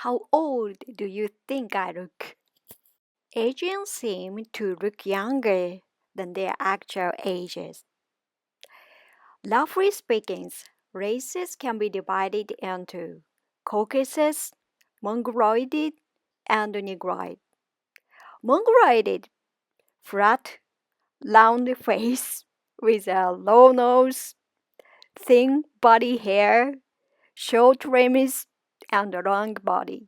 How old do you think I look? Asians seem to look younger than their actual ages. Roughly speaking, races can be divided into Caucasus, Mongoloid, and Negroid. Mongoloid, flat, round face with a low nose, thin body hair, short limbs, and a long body.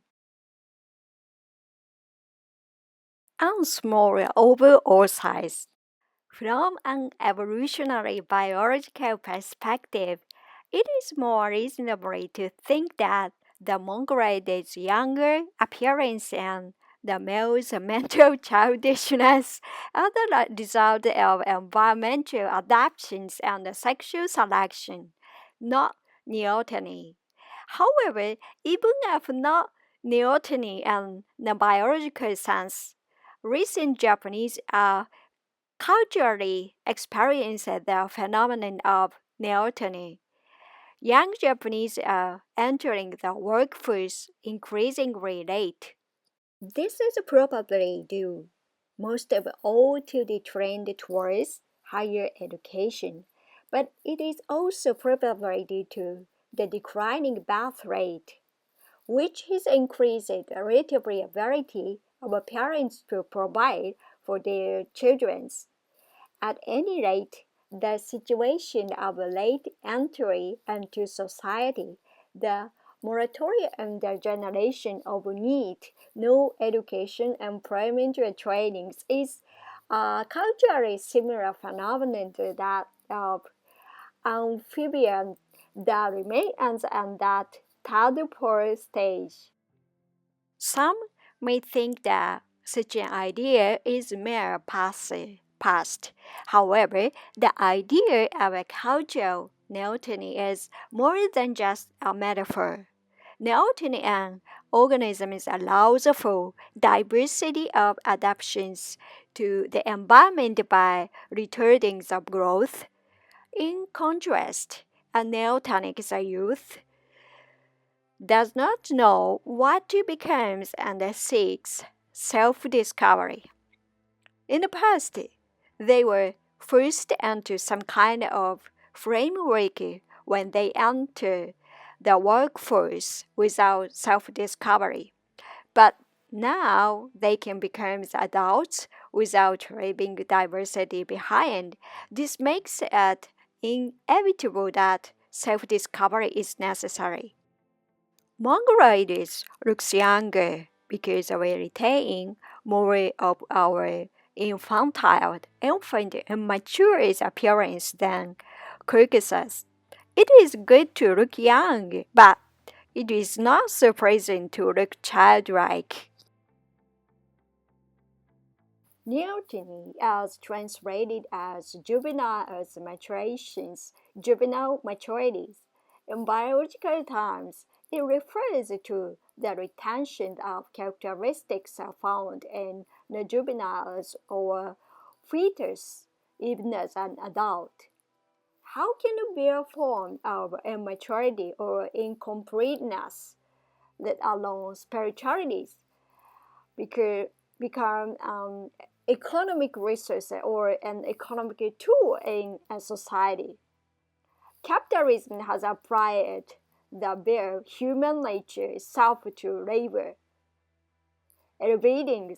And smaller overall size. From an evolutionary biological perspective, it is more reasonable to think that the mongoloid's younger appearance and the male's mental childishness are the result of environmental adaptations and sexual selection, not neoteny. However, even if not neoteny in the biological sense, recent Japanese are culturally experience the phenomenon of neoteny. Young Japanese are entering the workforce increasingly late. This is probably due most of all to the trend towards higher education, but it is also probably due to the declining birth rate, which has increased the relative ability of parents to provide for their children. At any rate, the situation of late entry into society, the moratorium on the generation of need, no education, employment, or trainings is a culturally similar phenomenon to that of amphibians that remains at that tadpole stage. Some may think that such an idea is mere past. However, the idea of a cultural neoteny is more than just a metaphor. Neoteny in organisms allows for diversity of adaptations to the environment by retarding of growth. In contrast, a neotenic youth does not know what to become and seeks self-discovery. In the past, they were forced into some kind of framework when they enter the workforce without self-discovery. But now they can become adults without leaving diversity behind. This makes it inevitable that self-discovery is necessary. Mongoloids looks younger because we retain more of our infantile, infant, and mature appearance than Caucasus. It is good to look young, but it is not surprising to look childlike. Neoteny is translated as juvenile maturities. In biological terms, it refers to the retention of characteristics found in the juveniles or fetus, even as an adult. How can it be a form of immaturity or incompleteness, let alone spiritualities, become an economic resource or an economic tool in a society? Capitalism has applied the bare human nature self to labor, elevating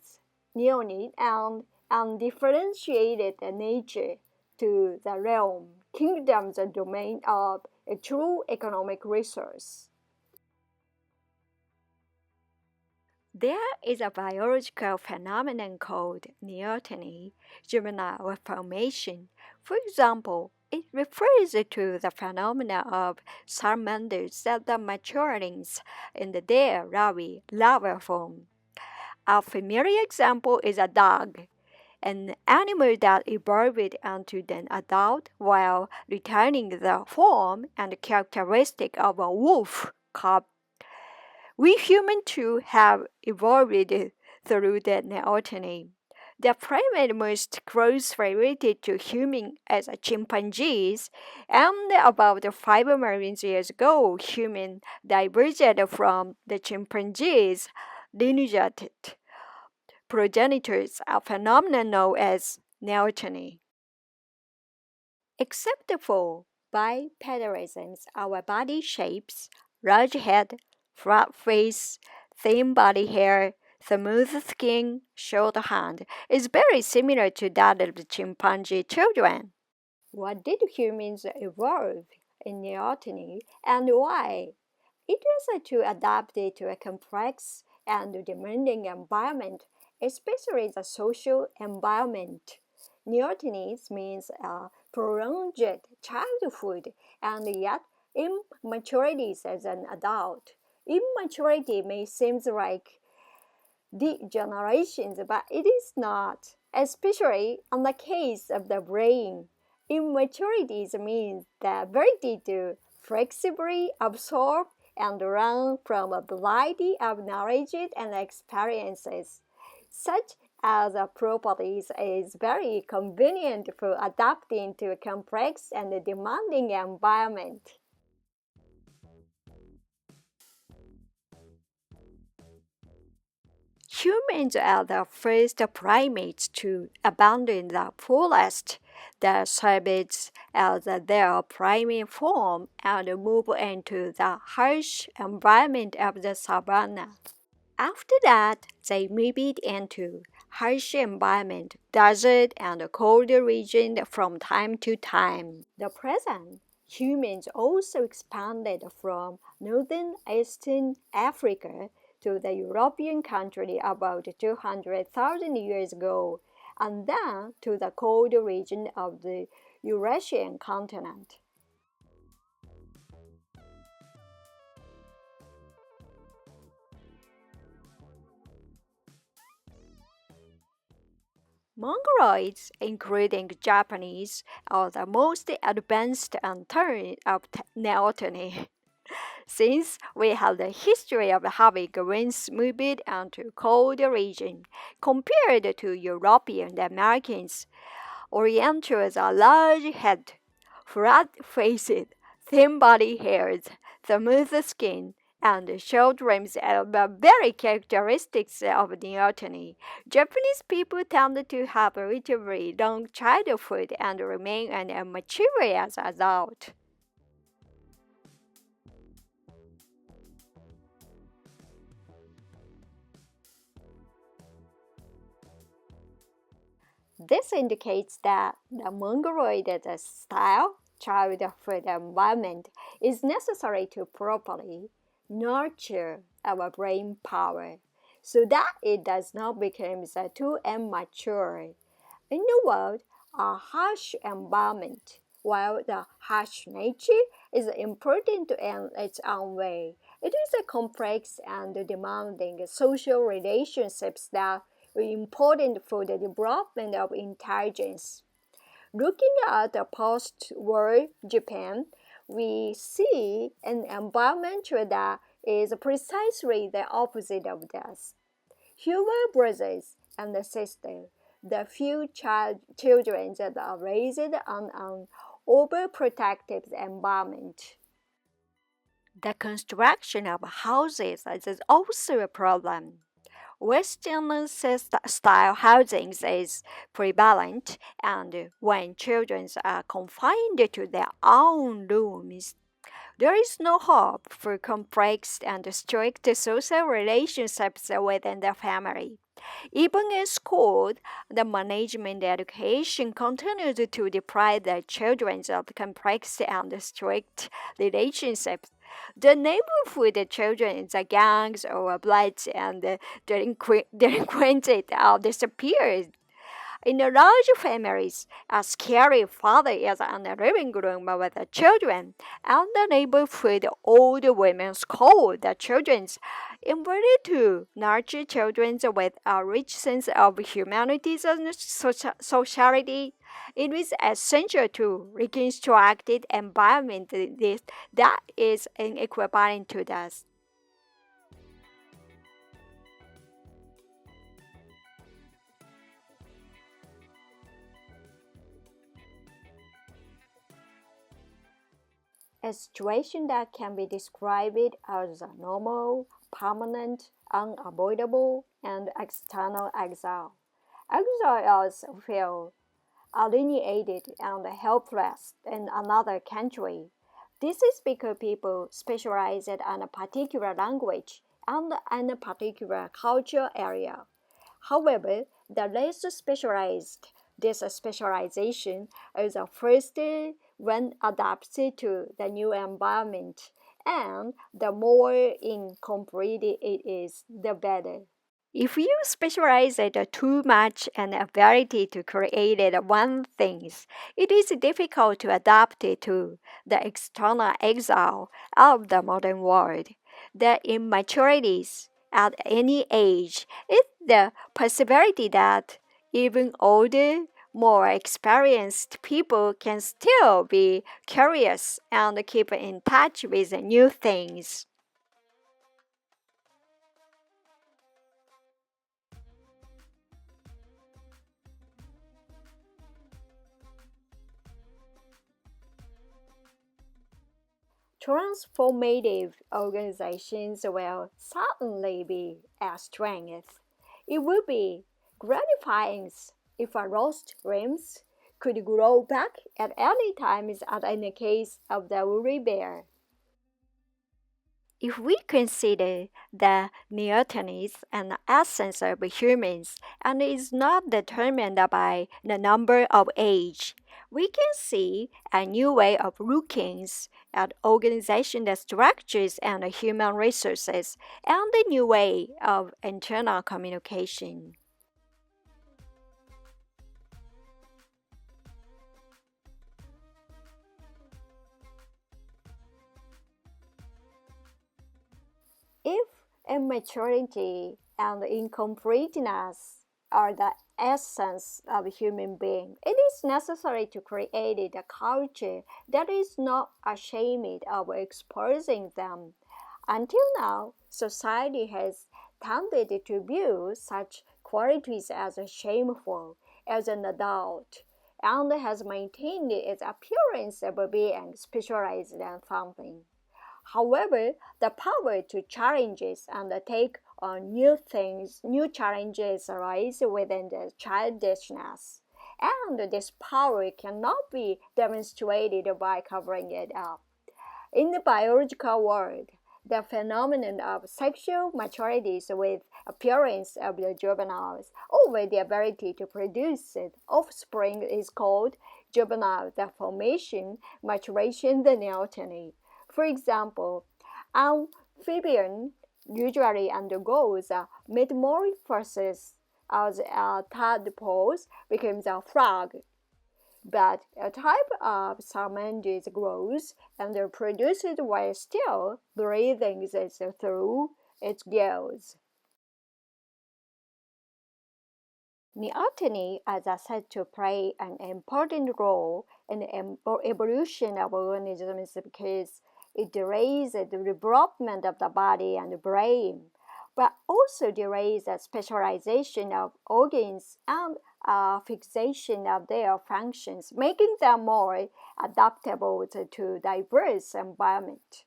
neonate and undifferentiated nature to the realm, kingdom's domain of a true economic resource. There is a biological phenomenon called neoteny, juvenile formation. For example, it refers to the phenomena of salamanders at the maturings in their larval form. A familiar example is a dog, an animal that evolved into an adult while retaining the form and characteristic of a wolf cub. We humans too have evolved through the neoteny. The primate most closely related to humans as chimpanzees, and about 5 million years ago, humans diverged from the chimpanzees, lineated progenitors, a phenomenon known as Neoteny. Except for bipedalism, our body shapes, large head, flat face, thin body hair, smooth skin, short hand, is very similar to that of the chimpanzee children. What did humans evolve in neoteny and why? It was to adapt to a complex and demanding environment, especially the social environment. Neoteny means a prolonged childhood and yet immaturities as an adult. Immaturity may seem like degenerations, but it is not, especially in the case of the brain. Immaturities means the ability to flexibly absorb and learn from a variety of knowledge and experiences, such as properties is very convenient for adapting to a complex and demanding environment. Humans are the first primates to abandon the forest, the savage as their primate form, and move into the harsh environment of the savanna. After that, they moved into harsh environment, desert and colder region from time to time. The present humans also expanded from northern eastern Africa to the European country about 200,000 years ago, and then to the cold region of the Eurasian continent. Mongoloids, including Japanese, are the most advanced and turn of neoteny. Since we have the history of having winds moved into cold region compared to European Americans, Orientals are large head, flat-faced, thin body hairs, smooth skin, and short limbs are the very characteristics of neoteny. Japanese people tend to have a relatively long childhood and remain immature as adults. This indicates that the Mongoloid style childhood environment is necessary to properly nurture our brain power so that it does not become too immature. In the world, a harsh environment, while the harsh nature is important in its own way, it is a complex and demanding social relationships that are important for the development of intelligence. Looking at the post-war Japan, we see an environment that is precisely the opposite of this. Fewer brothers and sisters, the few children that are raised in an overprotective environment. The construction of houses is also a problem. Western style housing is prevalent, and when children are confined to their own rooms, there is no hope for complex and strict social relationships within the family. Even in school, the management education continues to deprive the children of complex and strict relationships. The neighborhood children, the gangs or bloods and delinquents disappeared. In the large families, a scary father is in the living room with the children, and the neighborhood old women scold the children. In order to nurture children with a rich sense of humanity and sociality, it is essential to reconstruct an environment that is equivalent to this. a situation that can be described as a normal, permanent, unavoidable, and external exile. Exiles feel alienated and helpless in another country. This is because people specialize in a particular language and in a particular culture area. However, the less specialized this specialization is first when adapted to the new environment, and the more incomplete it is, the better. If you specialize it too much and ability to create it one things, it is difficult to adapt it to the external exile of the modern world. The immaturities at any age is the possibility that even older, more experienced people can still be curious and keep in touch with new things. Transformative organizations will certainly be a strength. It would be gratifying if a lost dreams could grow back at any time, as in the case of the woolly bear. If we consider the neoteny an essence of humans and is not determined by the number of age, we can see a new way of looking at organizational structures and human resources and a new way of internal communication. If immaturity and incompleteness are the essence of a human being, it is necessary to create a culture that is not ashamed of exposing them. Until now, society has tended to view such qualities as shameful as an adult and has maintained its appearance of being specialized in something. However, the power to challenges and take on new things, new challenges arise within the childishness. And this power cannot be demonstrated by covering it up. In the biological world, the phenomenon of sexual maturities with appearance of the juveniles over the ability to produce offspring is called juvenile deformation, maturation, the neoteny. For example, amphibian usually undergoes a metamorphosis as a tadpole becomes a frog, but a type of salamander grows and produces while still breathing through its gills. Neoteny is said to play an important role in the evolution of organisms because it delays the development of the body and the brain, but also delays the specialization of organs and fixation of their functions, making them more adaptable to diverse environment.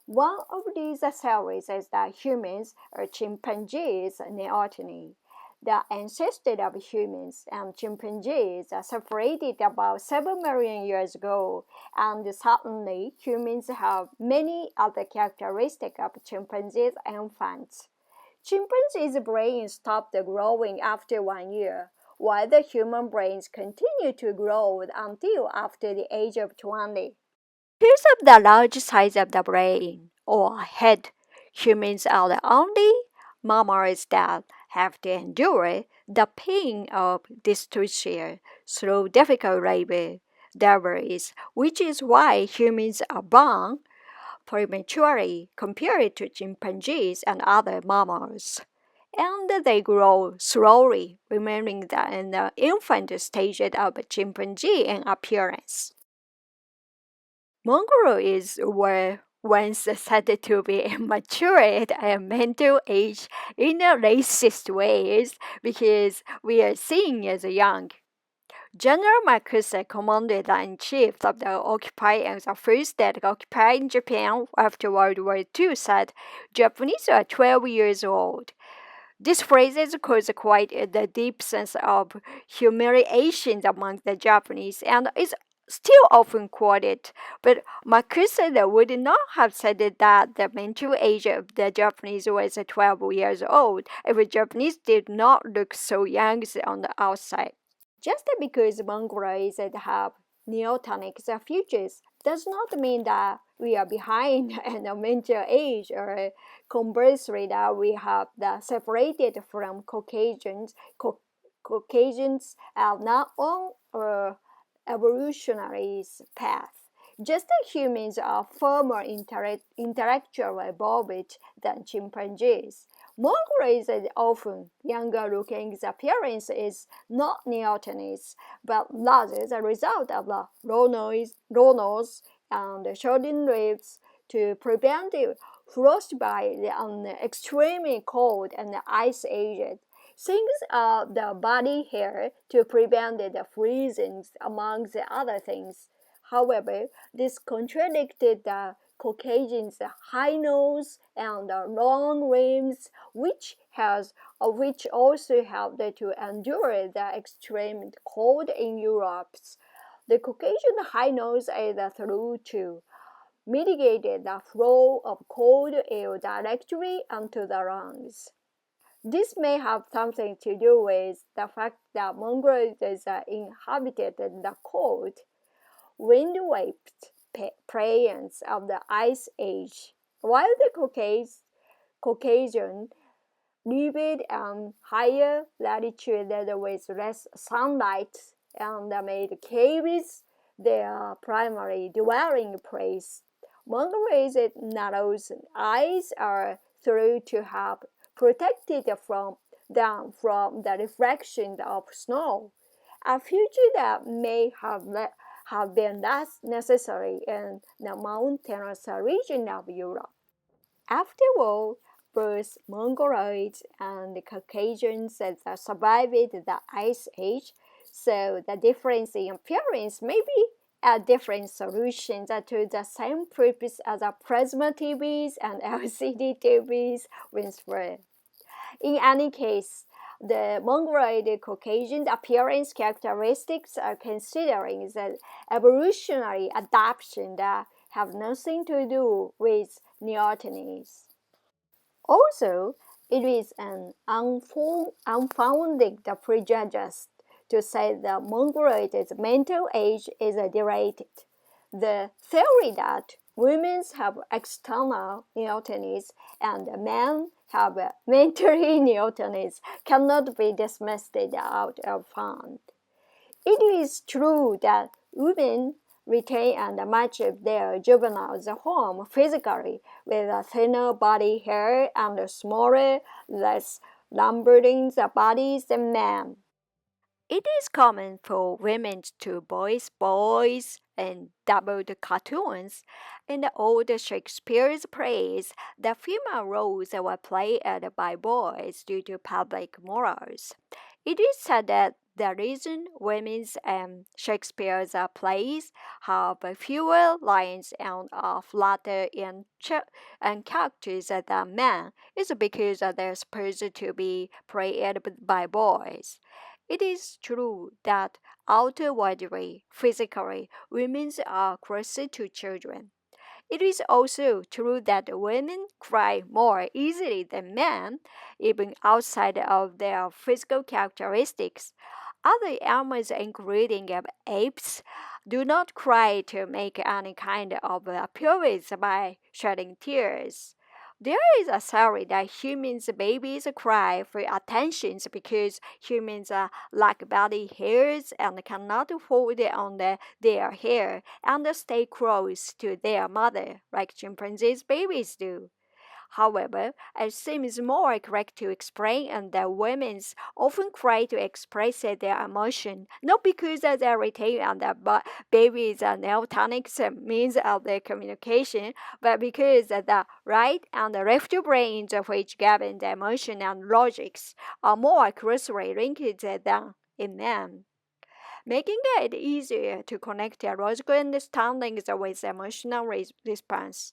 One of these theories is that humans are chimpanzees neoteny. The ancestors of humans and chimpanzees are separated about 7 million years ago, and certainly humans have many other characteristics of chimpanzees infants. Chimpanzees' brains stopped growing after 1 year, while the human brains continue to grow until after the age of 20. Because of the large size of the brain or head, humans are the only mammals that have to endure the pain of dystocia through difficult labor. Which is why humans are born prematurely compared to chimpanzees and other mammals. And they grow slowly, remaining in the infant stage of chimpanzee in appearance. Mongrels were once said to be immature at a mental age in a racist ways because we are seen as young. General Marcuse, commander-in-chief of the occupying the first state occupying Japan after World War II, said Japanese are 12 years old. This phrase caused quite the deep sense of humiliation among the Japanese and is still often quoted. But Marcuse would not have said that the mental age of the Japanese was 12 years old if the Japanese did not look so young on the outside. Just because Mongoloids have neotenic features does not mean that we are behind in the mental age, or conversely that we have separated from Caucasians. Caucasians are not on evolutionary path. Just as humans are far more intellectually evolved than chimpanzees. Mongoloids is often younger looking. The appearance is not Neotenys, but rather the result of the low nose and shortened lips to prevent frostbite and extremely cold and ice age. Things of the body hair to prevent the freezing, among the other things. However, this contradicted the Caucasian's high nose and long limbs, which also helped to endure the extreme cold in Europe. The Caucasian high nose is thought to mitigate the flow of cold air directly into the lungs. This may have something to do with the fact that Mongols inhabited the cold, wind-whipped plains of the Ice Age, while the Caucasian lived in higher latitude with less sunlight and made caves their primary dwelling place. Mongols' narrow eyes are thought to have protected them from the reflection of snow, a feature that may have been less necessary in the mountainous region of Europe. After all, both Mongoloids and the Caucasians survived the Ice Age, so the difference in appearance may be a different solution to the same purpose as plasma TVs and LCD TVs once were. In any case, the Mongoloid Caucasian appearance characteristics are considering the evolutionary adaptation that have nothing to do with Neotenes. Also, it is an unfounded prejudice to say that Mongoloid's mental age is delayed. The theory that women have external neotenes and men have mentally neotenes cannot be dismissed out of hand. It is true that women retain and much of their juveniles home physically with a thinner body hair and smaller, less lumbering bodies than men. It is common for women to voice boys in doubled cartoons. In the old Shakespeare's plays, the female roles were played by boys due to public morals. It is said that the reason women's Shakespeare's plays have fewer lines and are flatter in characters than men is because they're supposed to be played by boys. It is true that outwardly, physically, women are closer to children. It is also true that women cry more easily than men, even outside of their physical characteristics. Other animals, including apes, do not cry to make any kind of appearance by shedding tears. There is a theory that humans' babies cry for attention because humans lack body hairs and cannot hold on their hair and stay close to their mother like chimpanzees' babies do. However, it seems more correct to explain that women often cry to express their emotion, not because they retain and the baby's neotenic means of their communication, but because the right and the left brains of which govern the emotion and logics are more closely linked than in men. making it easier to connect theological understandings with emotional response.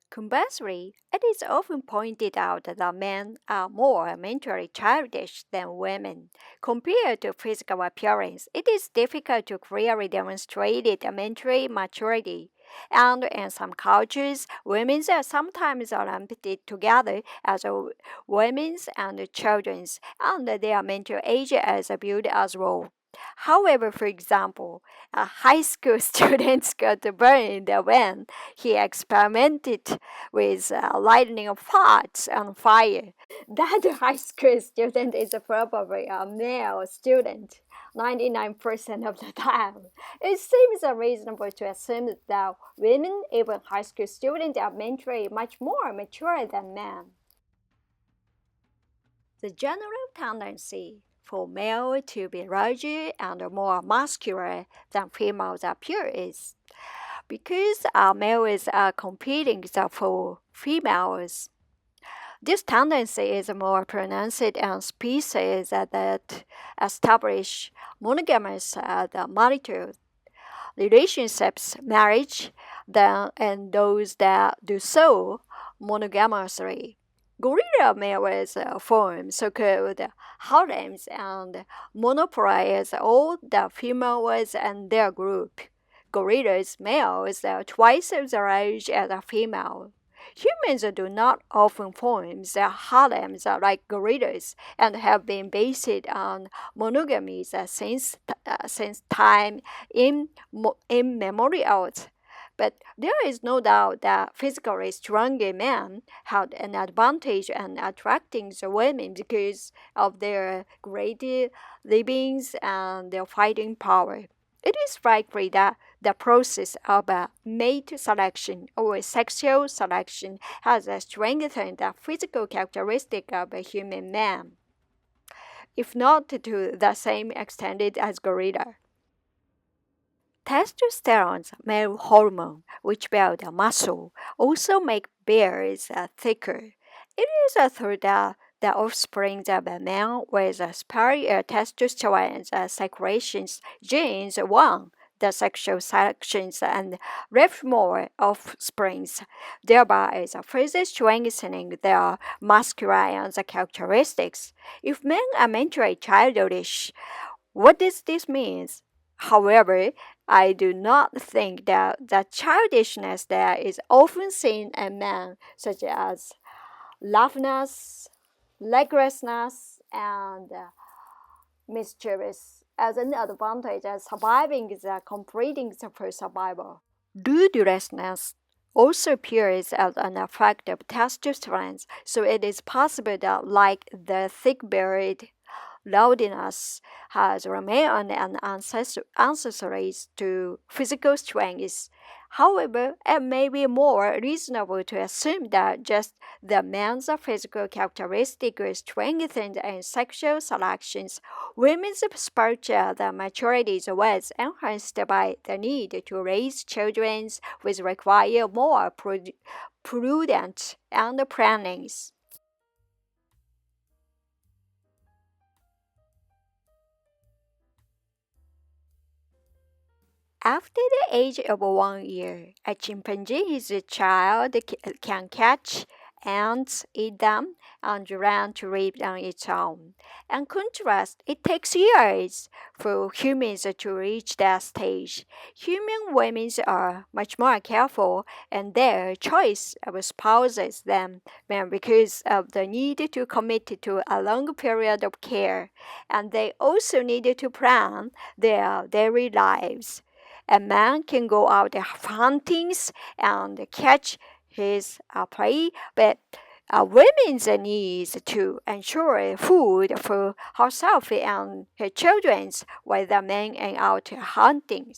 Conversely, it is often pointed out that men are more mentally childish than women. Compared to physical appearance, it is difficult to clearly demonstrate mental maturity. And in some cultures, women's are sometimes lumped together as women's and children's, and their mental age is viewed as well. However, for example, a high school student got burned in the van. He experimented with lighting pots on fire. That high school student is probably a male student 99% of the time. It seems reasonable to assume that women, even high school students, are mentally much more mature than men. The general tendency for male to be larger and more muscular than females appear is because our males are competing for females. This tendency is more pronounced in species that establish monogamous marital relationships, marriage, than in those that do so monogamously. Gorilla males form so-called harems and monopolize all the females in their group. Gorillas males are twice as large as a female. Humans do not often form their harems like gorillas and have been based on monogamy since time immemorial. But there is no doubt that physically stronger men had an advantage in attracting the women because of their greater livings and their fighting power. It is likely that the process of mate selection or sexual selection has strengthened the physical characteristic of a human man, if not to the same extent as gorilla. Testosterone, male hormone, which builds muscle, also make bears thicker. It is thought that the offspring of a man with superior testosterone secretions genes won the sexual selections and left more offsprings, thereby further strengthening their masculine characteristics. If men are mentally childish, what does this mean? However, I do not think that the childishness that is often seen in men, such as laughness, leglessness, and mischievous, as an advantage as surviving the completing for survival. Dudlessness also appears as an effect of testosterone, so it is possible that, like the thick-bearded loudness has remained an ancestry to physical strength. However, it may be more reasonable to assume that just the man's physical characteristics were strengthened in sexual selections. Women's spiritual maturity was enhanced by the need to raise children, which require more prudent and planning. After the age of 1 year, a chimpanzee's child can catch ants, eat them, and learn to live on its own. In contrast, it takes years for humans to reach that stage. Human women are much more careful in their choice of spouses than men because of the need to commit to a long period of care, and they also need to plan their daily lives. A man can go out hunting and catch his prey, but a woman's needs to ensure food for herself and her children while the man is out hunting.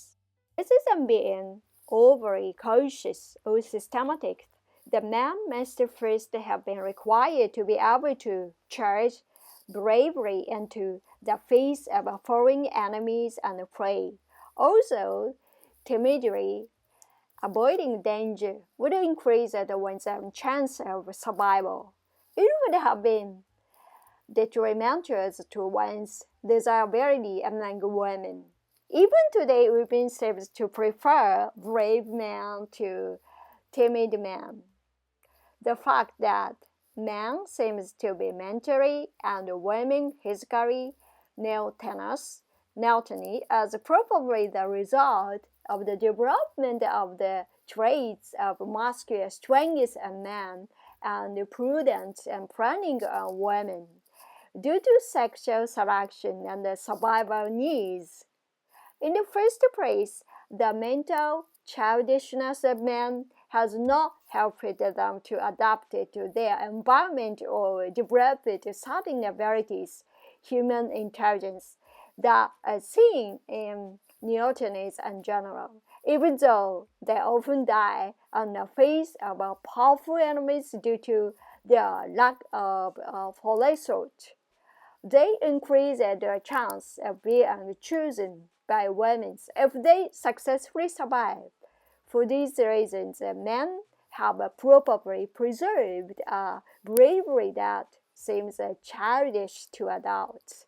This isn't being overly cautious or systematic. The man must first have been required to be able to charge bravely into the face of foreign enemies and prey. Also, timidly avoiding danger would increase one's chance of survival. It would have been detrimental to one's desirability among women. Even today, women seem to prefer brave men to timid men. The fact that men seems to be mentally and women physically Neoteny as probably the result of the development of the traits of muscular strength in men and prudence and planning on women due to sexual selection and the survival needs. In the first place, the mental childishness of men has not helped them to adapt to their environment or develop certain abilities, human intelligence, that are seen in neotenes in general, even though they often die on the face of powerful enemies due to their lack of foresight. They increase their chance of being chosen by women if they successfully survive. For these reasons, men have probably preserved a bravery that seems childish to adults.